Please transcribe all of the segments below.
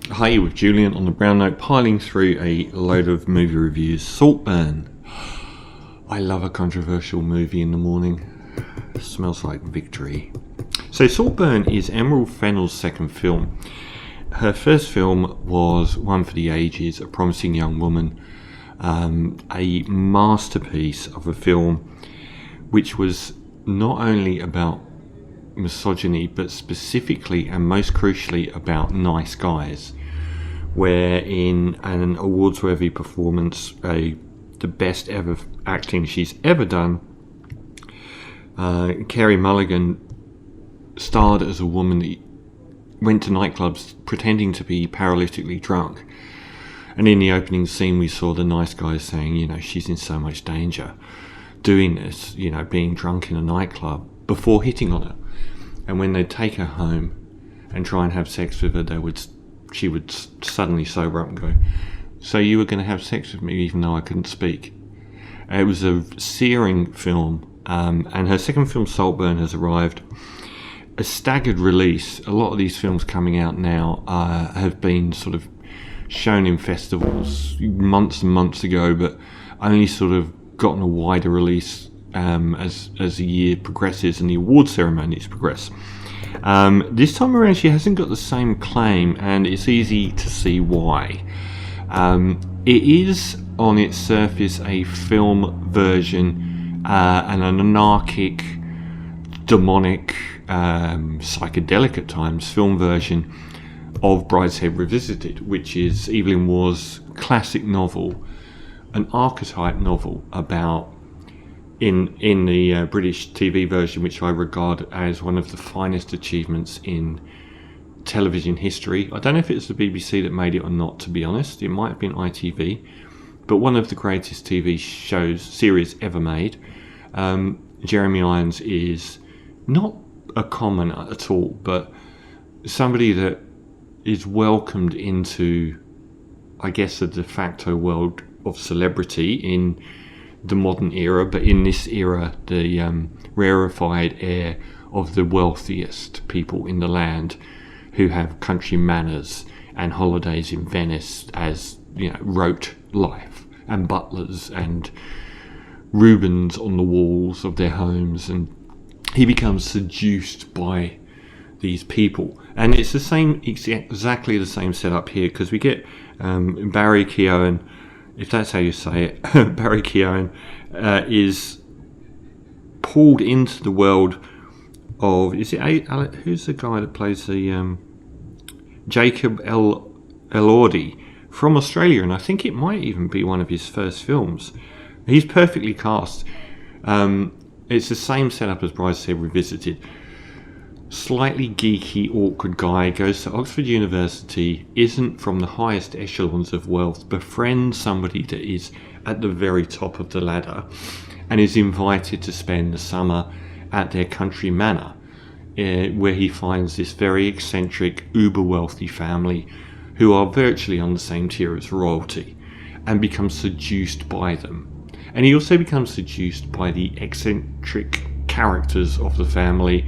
Hi, with Julian on the brown note, piling through a load of movie reviews. Saltburn. I love a controversial movie in the morning. Smells like victory. So Saltburn is Emerald Fennell's second film. Her first film was one for the ages, A Promising Young Woman, a masterpiece of a film which was not only about misogyny but specifically and most crucially about nice guys, where in an awards-worthy performance, the best ever acting she's ever done, Carey Mulligan starred as a woman that went to nightclubs pretending to be paralytically drunk, and in the opening scene we saw the nice guys saying, she's in so much danger doing this, being drunk in a nightclub, before hitting on her. And when they'd take her home and try and have sex with her, she would suddenly sober up and go, "So you were going to have sex with me even though I couldn't speak?" It was a searing film, and her second film, Saltburn, has arrived. A staggered release. A lot of these films coming out now have been sort of shown in festivals months and months ago, but only sort of gotten a wider release as the year progresses and the award ceremonies progress. This time around she hasn't got the same claim, and it's easy to see why. It is on its surface a film version, and an anarchic, demonic, psychedelic at times film version of Brideshead Revisited, which is Evelyn Waugh's classic novel, an archetype novel about, in the British TV version, which I regard as one of the finest achievements in television history. I don't know if it's the BBC that made it or not, to be honest. It might have been ITV, but one of the greatest TV series ever made. Jeremy Irons is not a commoner at all, but somebody that is welcomed into, I guess, a de facto world of celebrity in the modern era, but in this era, the rarefied air of the wealthiest people in the land, who have country manners and holidays in Venice as, rote life, and butlers and Rubens on the walls of their homes, and he becomes seduced by these people. And it's exactly the same setup here, because we get Barry Keoghan, if that's how you say it. Barry Keoghan is pulled into the world of, who's the guy that plays the Jacob Elordi from Australia, and I think it might even be one of his first films. He's perfectly cast. It's the same setup as Brideshead Revisited. Slightly geeky, awkward guy, goes to Oxford University, isn't from the highest echelons of wealth, befriends somebody that is at the very top of the ladder, and is invited to spend the summer at their country manor, where he finds this very eccentric, uber wealthy family who are virtually on the same tier as royalty, and becomes seduced by them. And he also becomes seduced by the eccentric characters of the family.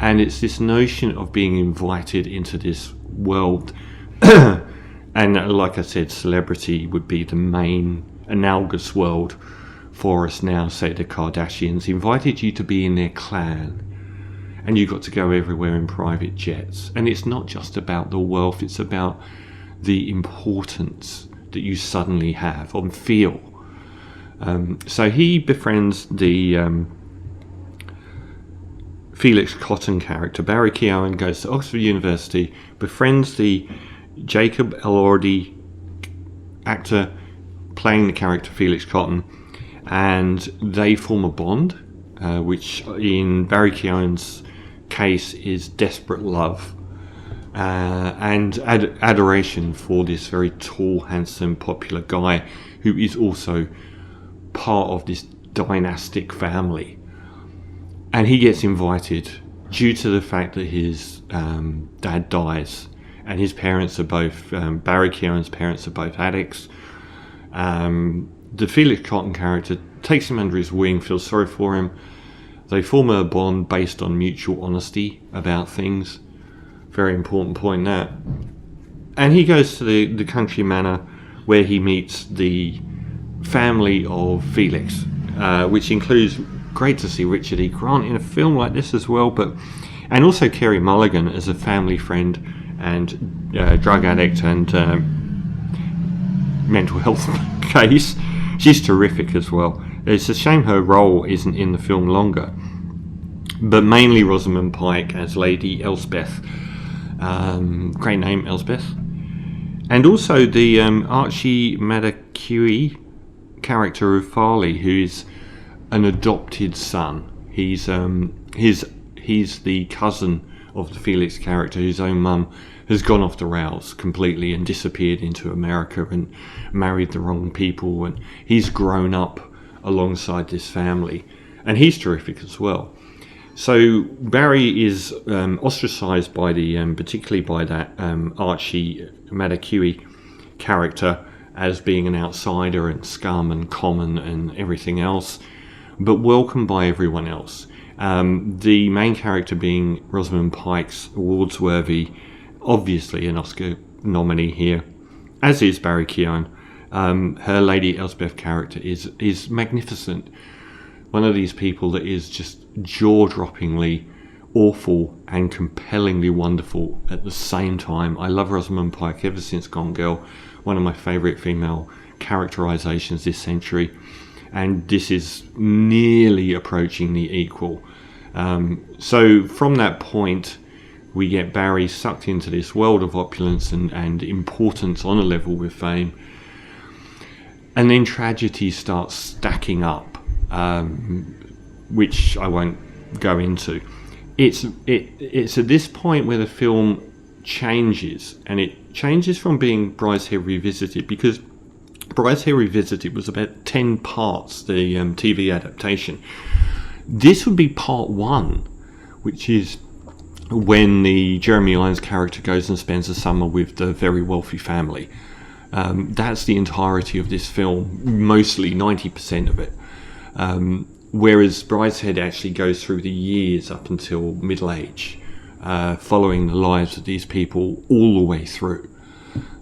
And it's this notion of being invited into this world, and like I said, celebrity would be the main analogous world for us now. Say the Kardashians invited you to be in their clan, and you got to go everywhere in private jets. And it's not just about the wealth, it's about the importance that you suddenly have and feel. So he befriends the Felix Cotton character. Barry Keoghan goes to Oxford University, befriends the Jacob Elordi actor playing the character Felix Cotton, and they form a bond, which in Barry Keoghan's case is desperate love and adoration for this very tall, handsome, popular guy who is also part of this dynastic family. And he gets invited due to the fact that his dad dies, and his parents are both, Barry Keoghan's parents are both addicts. The Felix Cotton character takes him under his wing, feels sorry for him. They form a bond based on mutual honesty about things. Very important point, that. And he goes to the country manor where he meets the family of Felix, which includes, great to see Richard E. Grant in a film like this as well, and also Kerry Mulligan as a family friend and drug addict and mental health case. She's terrific as well. It's a shame her role isn't in the film longer, but mainly Rosamund Pike as Lady Elspeth. Great name, Elspeth. And also the Archie Madakui character of Farley, who is an adopted son. He's the cousin of the Felix character, whose own mum has gone off the rails completely and disappeared into America and married the wrong people, and he's grown up alongside this family, and he's terrific as well. So Barry is ostracised by particularly by that Archie Madakui character as being an outsider and scum and common and everything else, but welcomed by everyone else. The main character being Rosamund Pike's awards-worthy, obviously an Oscar nominee here, as is Barry Keoghan. Her Lady Elspeth character is magnificent. One of these people that is just jaw-droppingly awful and compellingly wonderful at the same time. I love Rosamund Pike ever since Gone Girl, one of my favourite female characterisations this century, and this is nearly approaching the equal. So from that point, we get Barry sucked into this world of opulence and importance on a level with fame, and then tragedy starts stacking up, which I won't go into. It's at this point where the film changes, and it changes from being Brideshead Revisited, because Brideshead Revisited was about 10 parts, the TV adaptation. This would be part 1, which is when the Jeremy Irons character goes and spends the summer with the very wealthy family. That's the entirety of this film, mostly 90% of it. Whereas Brideshead actually goes through the years up until middle age, following the lives of these people all the way through.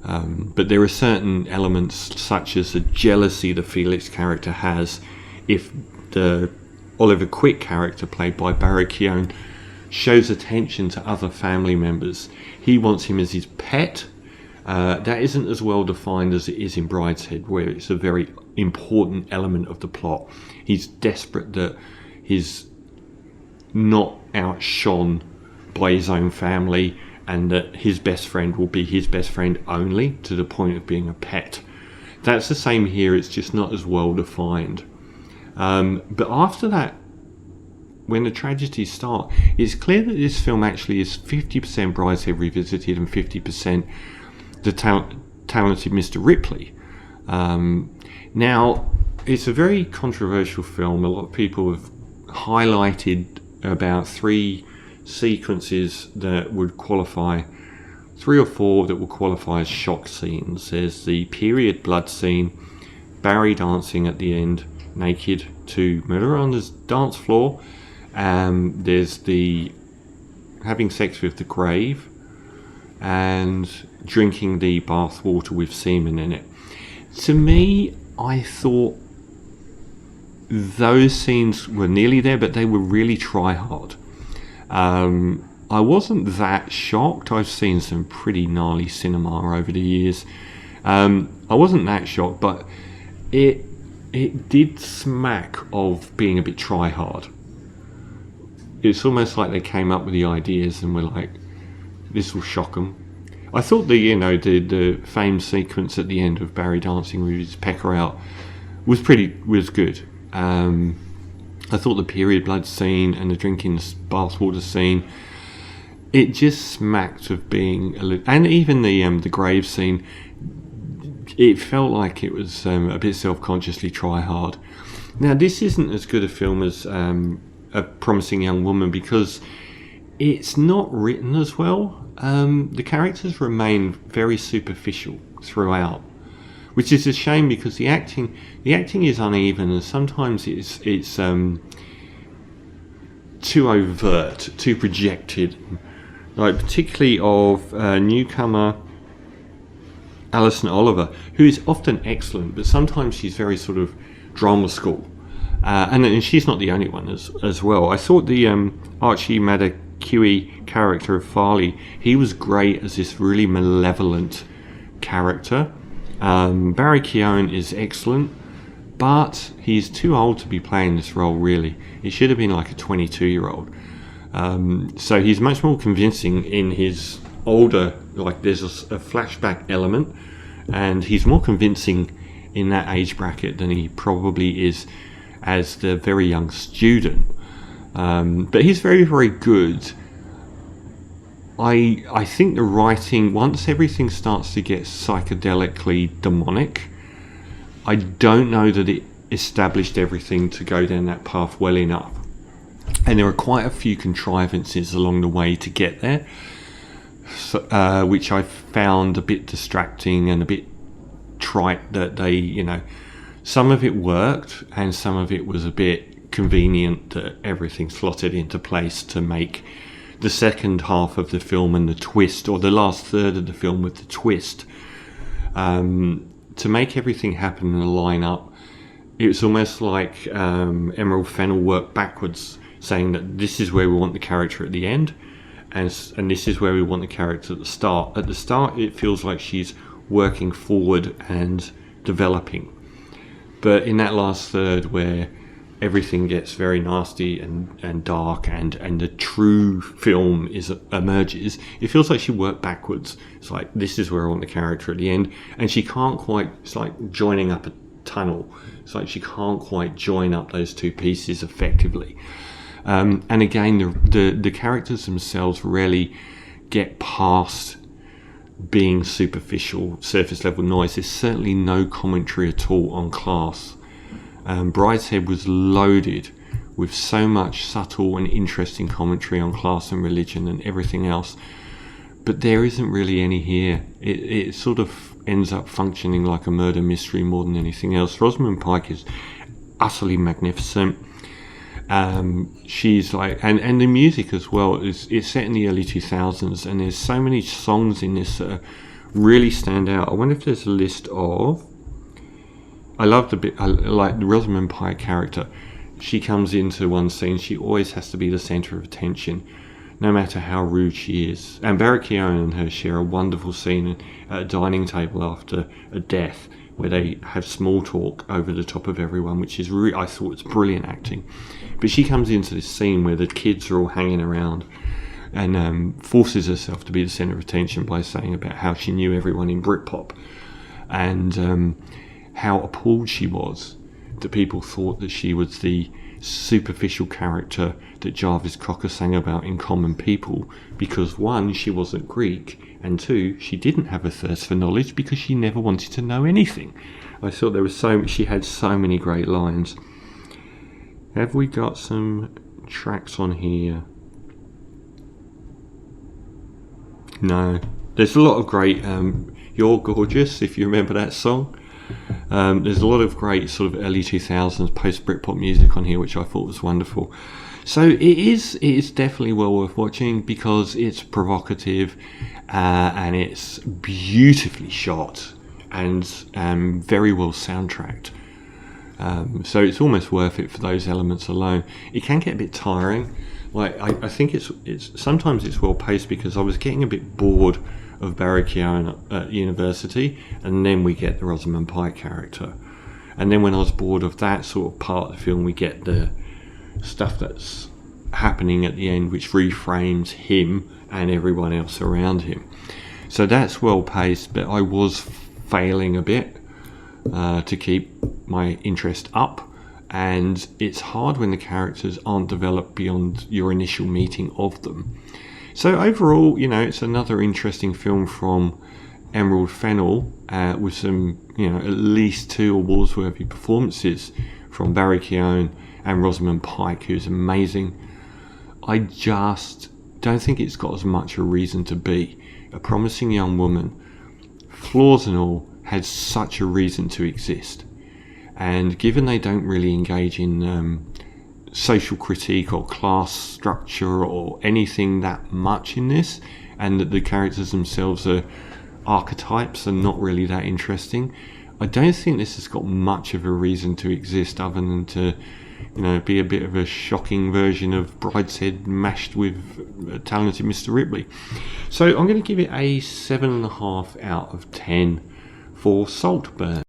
But there are certain elements, such as the jealousy the Felix character has if the Oliver Quick character, played by Barry Keoghan, shows attention to other family members. He wants him as his pet. That isn't as well defined as it is in Brideshead, where it's a very important element of the plot. He's desperate that he's not outshone by his own family, and that his best friend will be his best friend only, to the point of being a pet. That's the same here, it's just not as well defined. But after that, when the tragedies start, it's clear that this film actually is 50% Brideshead Revisited and 50% the talented Mr. Ripley. Now, it's a very controversial film. A lot of people have highlighted about 3 sequences that would qualify, 3 or 4 that would qualify as shock scenes. There's the period blood scene, Barry dancing at the end, naked to murder on the dance floor. There's the having sex with the grave, and drinking the bath water with semen in it. To me, I thought those scenes were nearly there, but they were really try hard. I wasn't that shocked. I've seen some pretty gnarly cinema over the years. I wasn't that shocked, but it did smack of being a bit try hard. It's almost like they came up with the ideas and were like, this will shock them. I thought the famed sequence at the end of Barry dancing with his pecker out was good. I thought the period blood scene and the drinking bathwater scene, it just smacked of being and even the grave scene, it felt like it was a bit self-consciously try hard. Now, this isn't as good a film as A Promising Young Woman, because it's not written as well. The characters remain very superficial throughout, which is a shame, because the acting is uneven, and sometimes it's too overt, too projected. Like particularly of newcomer Alison Oliver, who is often excellent, but sometimes she's very sort of drama school. And she's not the only one as well. I thought the Archie Madekwe character of Farley, he was great as this really malevolent character. Barry Keoghan is excellent, but he's too old to be playing this role, really. He should have been like a 22-year-old. So he's much more convincing in his older, like there's a flashback element, and he's more convincing in that age bracket than he probably is as the very young student. But he's very, very good. I think the writing, once everything starts to get psychedelically demonic, I don't know that it established everything to go down that path well enough. And there are quite a few contrivances along the way to get there, so, which I found a bit distracting and a bit trite, that they, some of it worked and some of it was a bit convenient that everything slotted into place to make the second half of the film and the twist, or the last third of the film with the twist, to make everything happen and line up. It was almost like Emerald Fennell worked backwards, saying that this is where we want the character at the end, and this is where we want the character at the start. At the start, it feels like she's working forward and developing. But in that last third, where everything gets very nasty and dark, and the true film emerges, it feels like she worked backwards. It's like, this is where I want the character at the end, and she can't quite, it's like joining up a tunnel. It's like she can't quite join up those two pieces effectively. And again, the characters themselves rarely get past being superficial, surface level noise. There's certainly no commentary at all on class. Brideshead was loaded with so much subtle and interesting commentary on class and religion and everything else, but there isn't really any here. It sort of ends up functioning like a murder mystery more than anything else. Rosamund Pike is utterly magnificent. She's like, and the music as well it's set in the early 2000s, and there's so many songs in this that really stand out. I wonder if there's a list of. I love the bit, like the Rosamund Pike character. She comes into one scene, she always has to be the centre of attention, no matter how rude she is. And Barry Keoghan and her share a wonderful scene at a dining table after a death, where they have small talk over the top of everyone, which is I thought it's brilliant acting. But she comes into this scene where the kids are all hanging around, and forces herself to be the centre of attention by saying about how she knew everyone in Britpop, and how appalled she was that people thought that she was the superficial character that Jarvis Cocker sang about in Common People, because one, she wasn't Greek, and two, she didn't have a thirst for knowledge because she never wanted to know anything. I thought there was she had so many great lines. Have we got some tracks on here? No. There's a lot of great You're Gorgeous, if you remember that song. There's a lot of great sort of early 2000s post-Britpop music on here, which I thought was wonderful. So it is definitely well worth watching, because it's provocative and it's beautifully shot and very well soundtracked. So it's almost worth it for those elements alone. It can get a bit tiring. Like I think it's sometimes it's well paced, because I was getting a bit bored of Barry Keoghan at university, and then we get the Rosamund Pike character, and then when I was bored of that sort of part of the film, we get the stuff that's happening at the end, which reframes him and everyone else around him. So that's well paced, but I was failing a bit to keep my interest up, and it's hard when the characters aren't developed beyond your initial meeting of them. So overall, it's another interesting film from Emerald Fennell, with some, at least 2 awards-worthy performances from Barry Keoghan and Rosamund Pike, who's amazing. I just don't think it's got as much a reason to be. A promising young woman, flaws and all, had such a reason to exist. And given they don't really engage in social critique or class structure or anything that much in this, and that the characters themselves are archetypes are not really that interesting. I don't think this has got much of a reason to exist other than to, be a bit of a shocking version of Brideshead mashed with talented Mr. Ripley. So I'm going to give it a 7.5 out of 10 for Saltburn.